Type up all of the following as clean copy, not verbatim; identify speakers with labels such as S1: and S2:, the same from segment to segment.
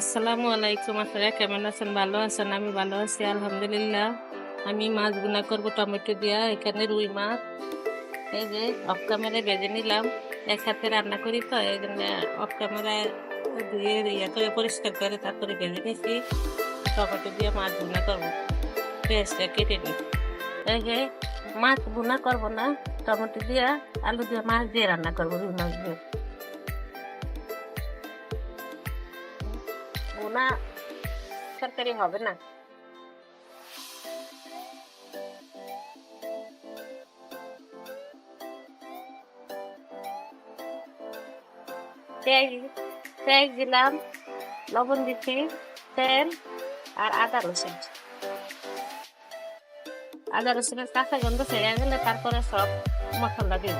S1: আসসালামু আলাইকুম। আপনারা কেমন আছেন? ভালো আছেন? আমি ভালো আছি আলহামদুলিল্লাহ। আমি মাছ ভুনা করবো টমেটো দিয়া। এখানে রুই মাছ এই যে অফ ক্যামেরায় ভেজে নিলাম। এক হাতে রান্না করি তো এই জন্য অফ ক্যামেরায় ধুয়ে ইয়ে করে পরিষ্কার করে তারপরে ভেজে নিয়েছি। টমেটো দিয়ে মাছ ভুনা করবো, পেঁয়াজটা কেটে নিই। এই যে মাছ ভুনা করবো না, টমেটো দিয়ে আলু দিয়ে মাছ দিয়ে রান্না করবো, রুই মাছ দিয়ে। ভুনা তরকারি হবে না। পেঁয়াজ পেঁয়াজ দিলাম, লবণ দিচ্ছি, তেল আর আদা রসুন। আদা রসুনের কাঁচা গন্ধ ছেড়ে গেলে তারপরে সব মশলা দিব,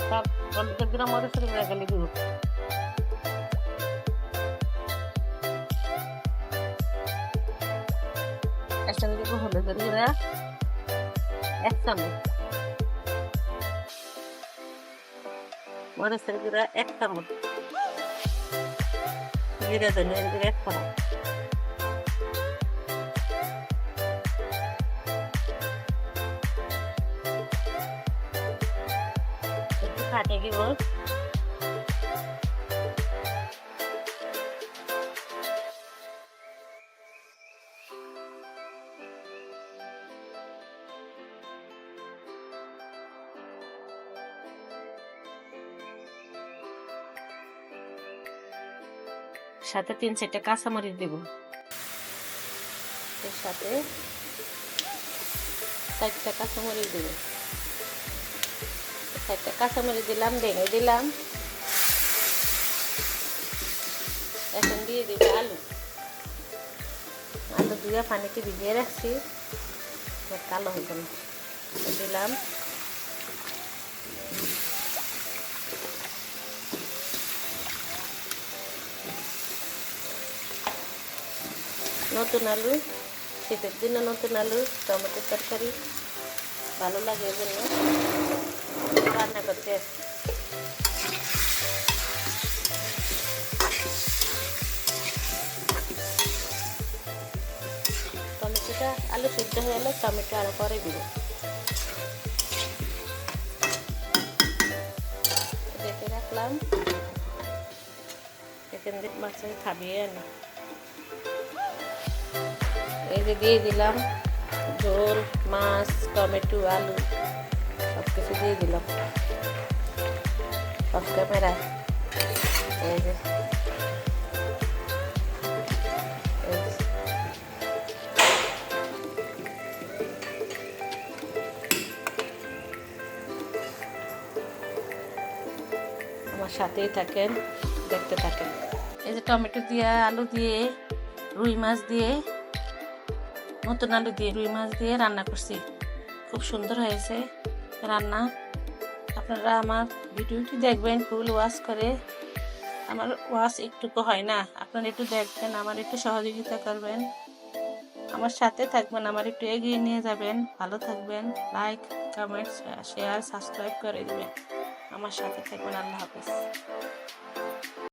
S1: সব হলুদের গুঁড়া মরিচের গুঁড়া গেলে দিব। একটা দিব হলুদের গুঁড়া 1 চামচ, মরিচের গুঁড়া 1 চামচ, জিরা ধনিয়ার গুঁড়া 1 চামচ। একটু ফাটে দিব। সাথে 3-4টা কাঁচামরিচ দিব। এর সাথে 4টা কাঁচামরিচ দিব। 4টা কাঁচামরিচ দিলাম, ভেঙে দিলাম। এখন দিয়ে দিব আলু। আলু দিয়ে পানিতে ভিজিয়ে রাখছি, কালো হইব না। দিলাম নতুন আলু, শীতের দিনে নতুন আলু টমেটোর তরকারি ভালো লাগে, এই জন্য রান্না করতে আসি। টমেটোটা আলু সিদ্ধ হয়ে গেলে টমেটো আরো পরে দিব। রেখে রাখলাম, এখান থেকে মাছে খাবিয়ে আনি। এই যে দিয়ে দিলাম ঝোল, মাছ, টমেটো, আলু সব কিছু দিয়ে দিলাম অফ ক্যামেরায়। এই যে আমার সাথেই থাকেন, দেখতে থাকেন। এই যে টমেটো দিয়ে, আলু দিয়ে, রুই মাছ দিয়ে, নতুন আলু দিয়ে রুই মাছ দিয়ে রান্না করছি। খুব সুন্দর হয়েছে রান্না। আপনারা আমার ভিডিওটি দেখবেন, ফুল ওয়াচ করে। আমার ওয়াচ একটুকু হয় না, আপনারা একটু দেখবেন, আমার একটু সহযোগিতা করবেন, আমার সাথে থাকবেন, আমার একটু এগিয়ে নিয়ে যাবেন। ভালো থাকবেন, লাইক, কমেন্ট, শেয়ার, সাবস্ক্রাইব করে দিবেন। আমার সাথে থাকবেন। আল্লাহ হাফেজ।